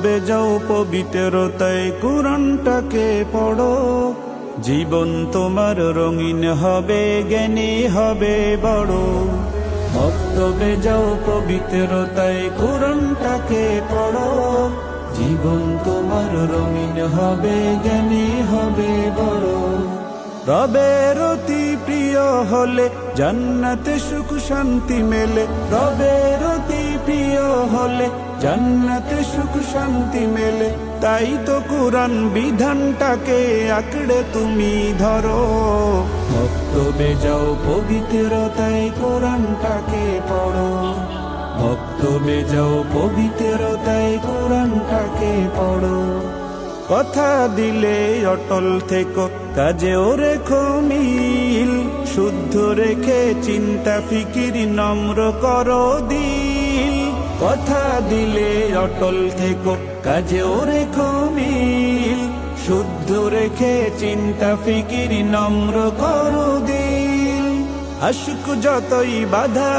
বেজাও পবিত্রতায় কোরআনটাকে পড়ো, জীবন তোমার রঙিন হবে, জ্ঞানী হবে বড়। ভক্ত বেজাও পবিত্রতায় কোরআনটাকে পড়ো, জীবন তোমার রঙিন হবে, জ্ঞানী হবে বড়। রবের অতি প্রিয় হলে জান্নাতে সুখ শান্তি মেলে, রবের অতি প্রিয় হলে জান্নাতে সুখ শান্তি মেলে। তাই তো কোরআন বিধানটাকে আঁকড়ে তুমি ধরো, ভক্ত বেজাও পবিত্রতায় কোরআনটাকে পড়ো, ভক্ত বেজাও পবিত্রতায় কোরআনটাকে পড়ো। কথা দিলে অটল থেকো, কাজেও রেখো মিল, শুদ্ধ রেখে চিন্তা ফিকির নম্র করো দিল। কথা দিলে অটল থেকো, কাজেও রেখো মিল, শুদ্ধ রেখে চিন্তা ফিকির নম্র করো দিল। আশুক যতই বাধা